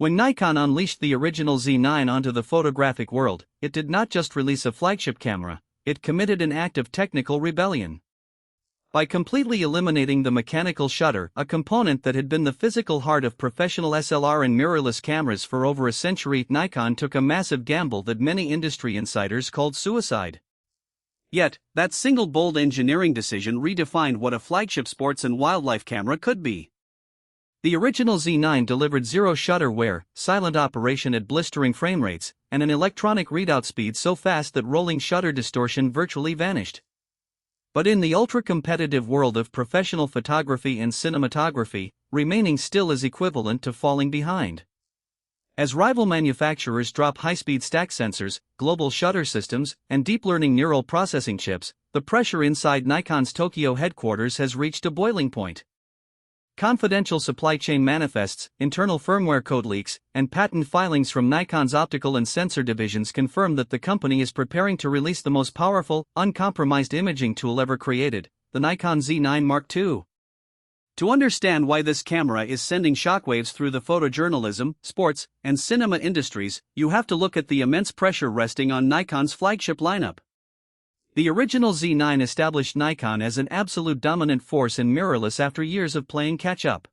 When Nikon unleashed the original Z9 onto the photographic world, it did not just release a flagship camera, it committed an act of technical rebellion. By completely eliminating the mechanical shutter, a component that had been the physical heart of professional SLR and mirrorless cameras for over a century, Nikon took a massive gamble that many industry insiders called suicide. Yet, that single bold engineering decision redefined what a flagship sports and wildlife camera could be. The original Z9 delivered zero shutter wear, silent operation at blistering frame rates, and an electronic readout speed so fast that rolling shutter distortion virtually vanished. But in the ultra-competitive world of professional photography and cinematography, remaining still is equivalent to falling behind. As rival manufacturers drop high-speed stack sensors, global shutter systems, and deep learning neural processing chips, the pressure inside Nikon's Tokyo headquarters has reached a boiling point. Confidential supply chain manifests, internal firmware code leaks, and patent filings from Nikon's optical and sensor divisions confirm that the company is preparing to release the most powerful, uncompromised imaging tool ever created, the Nikon Z9 Mark II. To understand why this camera is sending shockwaves through the photojournalism, sports, and cinema industries, you have to look at the immense pressure resting on Nikon's flagship lineup. The original Z9 established Nikon as an absolute dominant force in mirrorless after years of playing catch-up.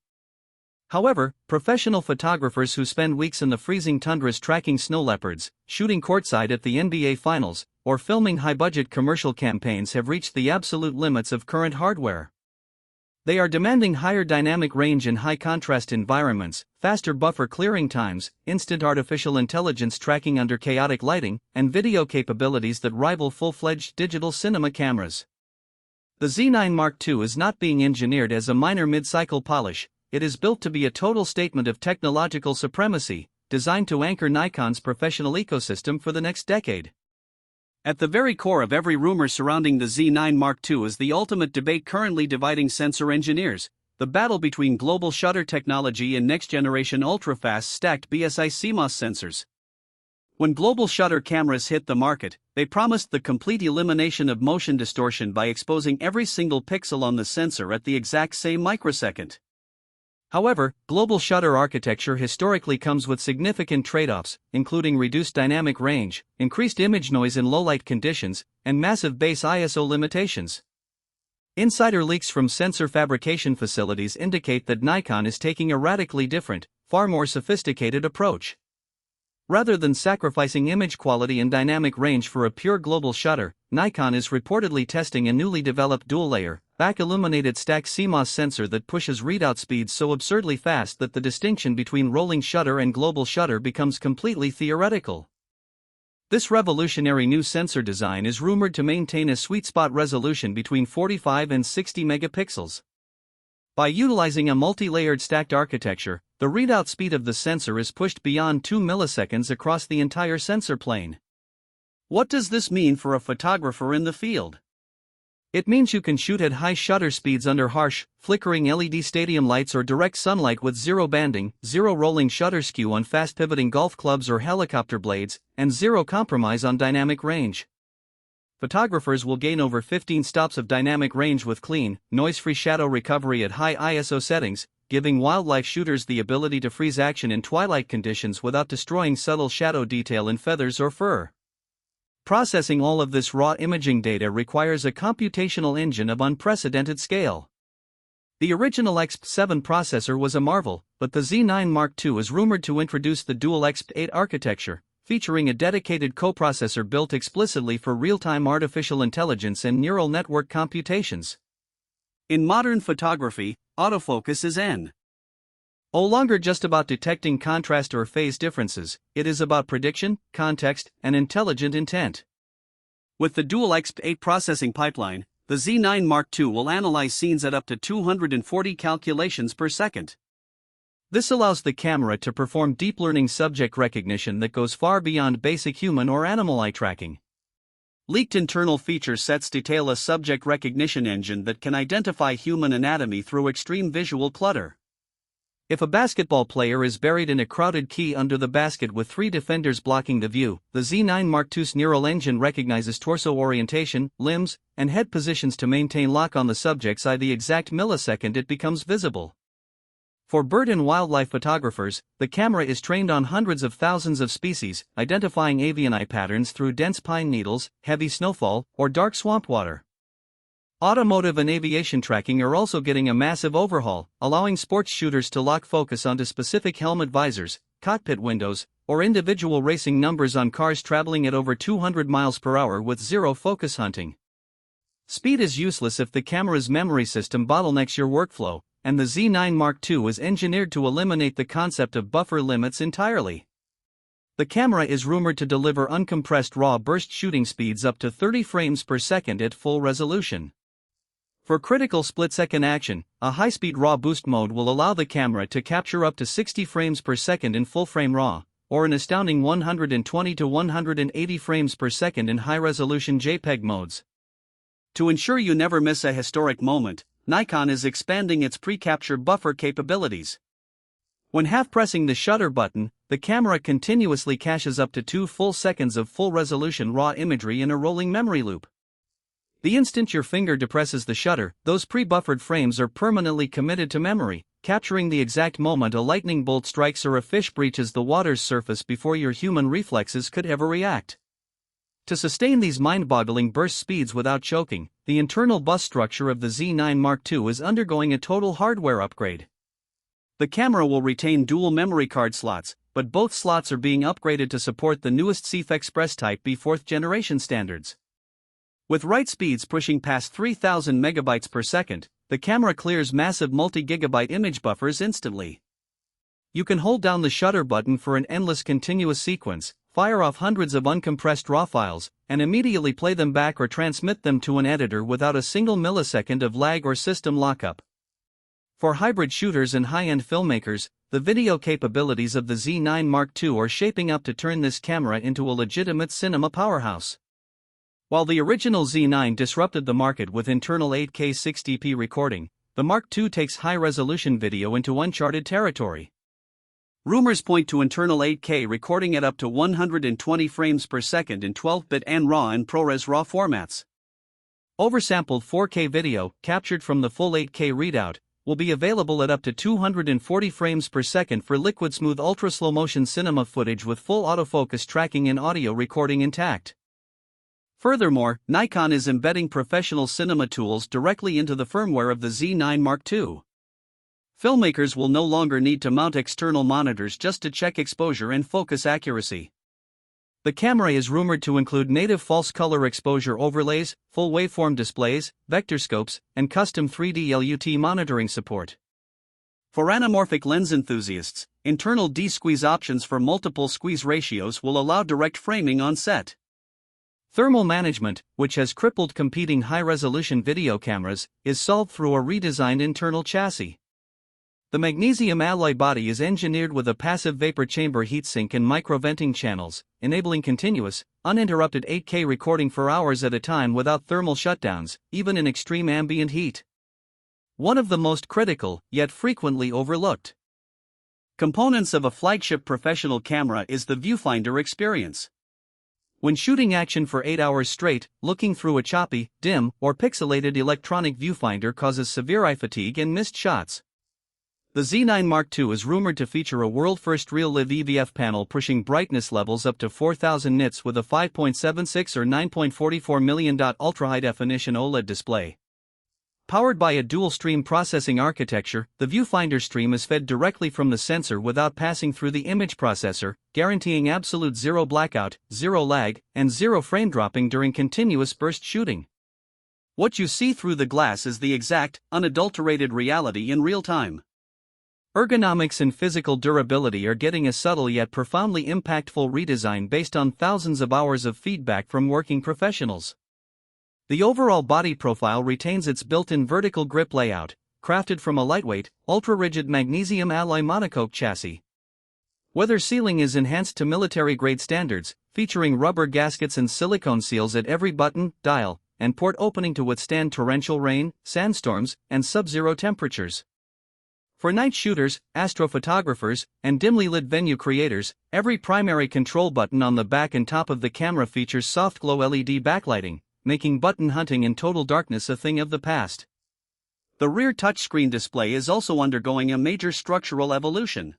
However, professional photographers who spend weeks in the freezing tundras tracking snow leopards, shooting courtside at the NBA Finals, or filming high-budget commercial campaigns have reached the absolute limits of current hardware. They are demanding higher dynamic range in high-contrast environments, faster buffer clearing times, instant artificial intelligence tracking under chaotic lighting, and video capabilities that rival full-fledged digital cinema cameras. The Z9 Mark II is not being engineered as a minor mid-cycle polish, it is built to be a total statement of technological supremacy, designed to anchor Nikon's professional ecosystem for the next decade. At the very core of every rumor surrounding the Z9 Mark II is the ultimate debate currently dividing sensor engineers, the battle between global shutter technology and next-generation ultra-fast stacked BSI CMOS sensors. When global shutter cameras hit the market, they promised the complete elimination of motion distortion by exposing every single pixel on the sensor at the exact same microsecond. However, global shutter architecture historically comes with significant trade-offs, including reduced dynamic range, increased image noise in low-light conditions, and massive base ISO limitations. Insider leaks from sensor fabrication facilities indicate that Nikon is taking a radically different, far more sophisticated approach. Rather than sacrificing image quality and dynamic range for a pure global shutter, Nikon is reportedly testing a newly developed dual-layer, back-illuminated stacked CMOS sensor that pushes readout speeds so absurdly fast that the distinction between rolling shutter and global shutter becomes completely theoretical. This revolutionary new sensor design is rumored to maintain a sweet spot resolution between 45 and 60 megapixels. By utilizing a multi-layered stacked architecture, the readout speed of the sensor is pushed beyond 2 milliseconds across the entire sensor plane. What does this mean for a photographer in the field? It means you can shoot at high shutter speeds under harsh, flickering LED stadium lights or direct sunlight with zero banding, zero rolling shutter skew on fast-pivoting golf clubs or helicopter blades, and zero compromise on dynamic range. Photographers will gain over 15 stops of dynamic range with clean, noise-free shadow recovery at high ISO settings, giving wildlife shooters the ability to freeze action in twilight conditions without destroying subtle shadow detail in feathers or fur. Processing all of this raw imaging data requires a computational engine of unprecedented scale. The original XP7 processor was a marvel, but the Z9 Mark II is rumored to introduce the dual XP8 architecture, featuring a dedicated coprocessor built explicitly for real-time artificial intelligence and neural network computations. In modern photography, autofocus is no longer just about detecting contrast or phase differences, it is about prediction, context, and intelligent intent. With the dual XP8 processing pipeline, the Z9 Mark II will analyze scenes at up to 240 calculations per second. This allows the camera to perform deep learning subject recognition that goes far beyond basic human or animal eye tracking. Leaked internal feature sets detail a subject recognition engine that can identify human anatomy through extreme visual clutter. If a basketball player is buried in a crowded key under the basket with 3 defenders blocking the view, the Z9 Mark II's neural engine recognizes torso orientation, limbs, and head positions to maintain lock on the subject's eye the exact millisecond it becomes visible. For bird and wildlife photographers, the camera is trained on hundreds of thousands of species, identifying avian eye patterns through dense pine needles, heavy snowfall, or dark swamp water. Automotive and aviation tracking are also getting a massive overhaul, allowing sports shooters to lock focus onto specific helmet visors, cockpit windows, or individual racing numbers on cars traveling at over 200 miles per hour with zero focus hunting. Speed is useless if the camera's memory system bottlenecks your workflow, and the Z9 Mark II is engineered to eliminate the concept of buffer limits entirely. The camera is rumored to deliver uncompressed raw burst shooting speeds up to 30 frames per second at full resolution. For critical split-second action, a high-speed RAW boost mode will allow the camera to capture up to 60 frames per second in full-frame RAW, or an astounding 120 to 180 frames per second in high-resolution JPEG modes. To ensure you never miss a historic moment, Nikon is expanding its pre-capture buffer capabilities. When half-pressing the shutter button, the camera continuously caches up to 2 full seconds of full-resolution RAW imagery in a rolling memory loop. The instant your finger depresses the shutter, those pre-buffered frames are permanently committed to memory, capturing the exact moment a lightning bolt strikes or a fish breaches the water's surface before your human reflexes could ever react. To sustain these mind-boggling burst speeds without choking, the internal bus structure of the Z9 Mark II is undergoing a total hardware upgrade. The camera will retain dual memory card slots, but both slots are being upgraded to support the newest CF Express Type B 4th generation standards. With write speeds pushing past 3,000 megabytes per second, the camera clears massive multi-gigabyte image buffers instantly. You can hold down the shutter button for an endless continuous sequence, fire off hundreds of uncompressed RAW files, and immediately play them back or transmit them to an editor without a single millisecond of lag or system lockup. For hybrid shooters and high-end filmmakers, the video capabilities of the Z9 Mark II are shaping up to turn this camera into a legitimate cinema powerhouse. While the original Z9 disrupted the market with internal 8K 60p recording, the Mark II takes high-resolution video into uncharted territory. Rumors point to internal 8K recording at up to 120 frames per second in 12-bit and RAW and ProRes RAW formats. Oversampled 4K video, captured from the full 8K readout, will be available at up to 240 frames per second for liquid-smooth ultra-slow-motion cinema footage with full autofocus tracking and audio recording intact. Furthermore, Nikon is embedding professional cinema tools directly into the firmware of the Z9 Mark II. Filmmakers will no longer need to mount external monitors just to check exposure and focus accuracy. The camera is rumored to include native false color exposure overlays, full waveform displays, vector scopes, and custom 3D LUT monitoring support. For anamorphic lens enthusiasts, internal D-squeeze options for multiple squeeze ratios will allow direct framing on set. Thermal management, which has crippled competing high-resolution video cameras, is solved through a redesigned internal chassis. The magnesium alloy body is engineered with a passive vapor chamber heatsink and microventing channels, enabling continuous, uninterrupted 8K recording for hours at a time without thermal shutdowns, even in extreme ambient heat. One of the most critical, yet frequently overlooked components of a flagship professional camera is the viewfinder experience. When shooting action for 8 hours straight, looking through a choppy, dim, or pixelated electronic viewfinder causes severe eye fatigue and missed shots. The Z9 Mark II is rumored to feature a world-first real-live EVF panel pushing brightness levels up to 4000 nits with a 5.76 or 9.44 million ultra-high-definition OLED display. Powered by a dual-stream processing architecture, the viewfinder stream is fed directly from the sensor without passing through the image processor, guaranteeing absolute zero blackout, zero lag, and zero frame dropping during continuous burst shooting. What you see through the glass is the exact, unadulterated reality in real time. Ergonomics and physical durability are getting a subtle yet profoundly impactful redesign based on thousands of hours of feedback from working professionals. The overall body profile retains its built-in vertical grip layout, crafted from a lightweight, ultra-rigid magnesium alloy monocoque chassis. Weather sealing is enhanced to military-grade standards, featuring rubber gaskets and silicone seals at every button, dial, and port opening to withstand torrential rain, sandstorms, and sub-zero temperatures. For night shooters, astrophotographers, and dimly lit venue creators, every primary control button on the back and top of the camera features soft glow LED backlighting, making button hunting in total darkness a thing of the past. The rear touchscreen display is also undergoing a major structural evolution.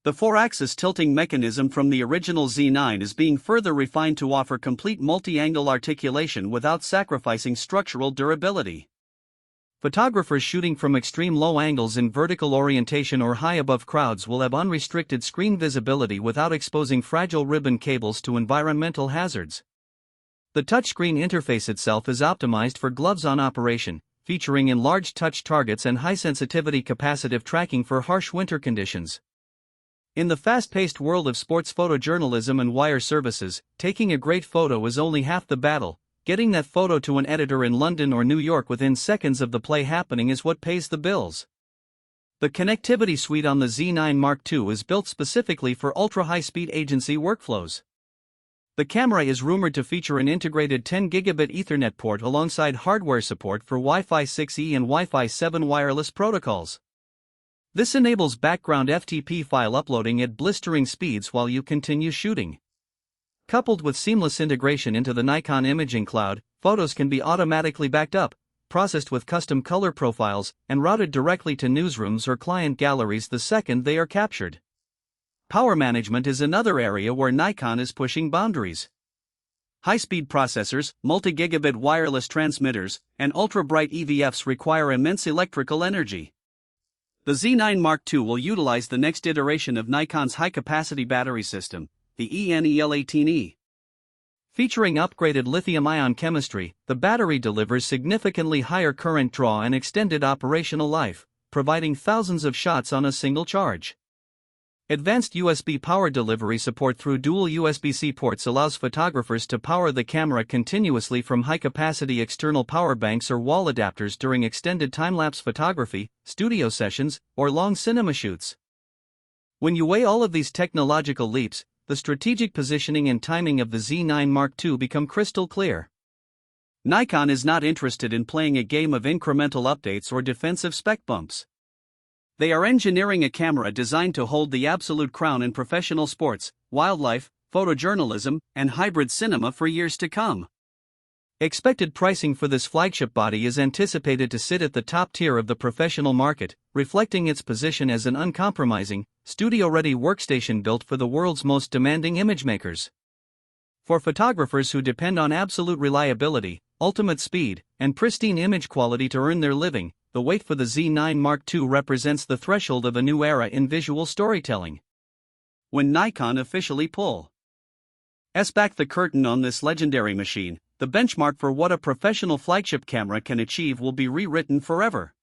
The 4-axis tilting mechanism from the original Z9 is being further refined to offer complete multi-angle articulation without sacrificing structural durability. Photographers shooting from extreme low angles in vertical orientation or high above crowds will have unrestricted screen visibility without exposing fragile ribbon cables to environmental hazards. The touchscreen interface itself is optimized for gloves-on operation, featuring enlarged touch targets and high-sensitivity capacitive tracking for harsh winter conditions. In the fast-paced world of sports photojournalism and wire services, taking a great photo is only half the battle. Getting that photo to an editor in London or New York within seconds of the play happening is what pays the bills. The connectivity suite on the Z9 Mark II is built specifically for ultra-high-speed agency workflows. The camera is rumored to feature an integrated 10 gigabit Ethernet port alongside hardware support for Wi-Fi 6E and Wi-Fi 7 wireless protocols. This enables background FTP file uploading at blistering speeds while you continue shooting. Coupled with seamless integration into the Nikon imaging cloud, photos can be automatically backed up, processed with custom color profiles, and routed directly to newsrooms or client galleries the second they are captured. Power management is another area where Nikon is pushing boundaries. High-speed processors, multi-gigabit wireless transmitters, and ultra-bright EVFs require immense electrical energy. The Z9 Mark II will utilize the next iteration of Nikon's high-capacity battery system, the ENEL18E. Featuring upgraded lithium-ion chemistry, the battery delivers significantly higher current draw and extended operational life, providing thousands of shots on a single charge. Advanced USB power delivery support through dual USB-C ports allows photographers to power the camera continuously from high-capacity external power banks or wall adapters during extended time-lapse photography, studio sessions, or long cinema shoots. When you weigh all of these technological leaps, the strategic positioning and timing of the Z9 Mark II become crystal clear. Nikon is not interested in playing a game of incremental updates or defensive spec bumps. They are engineering a camera designed to hold the absolute crown in professional sports, wildlife, photojournalism, and hybrid cinema for years to come. Expected pricing for this flagship body is anticipated to sit at the top tier of the professional market, reflecting its position as an uncompromising, studio-ready workstation built for the world's most demanding imagemakers. For photographers who depend on absolute reliability, ultimate speed, and pristine image quality to earn their living, the wait for the Z9 Mark II represents the threshold of a new era in visual storytelling. When Nikon officially pulls back the curtain on this legendary machine, the benchmark for what a professional flagship camera can achieve will be rewritten forever.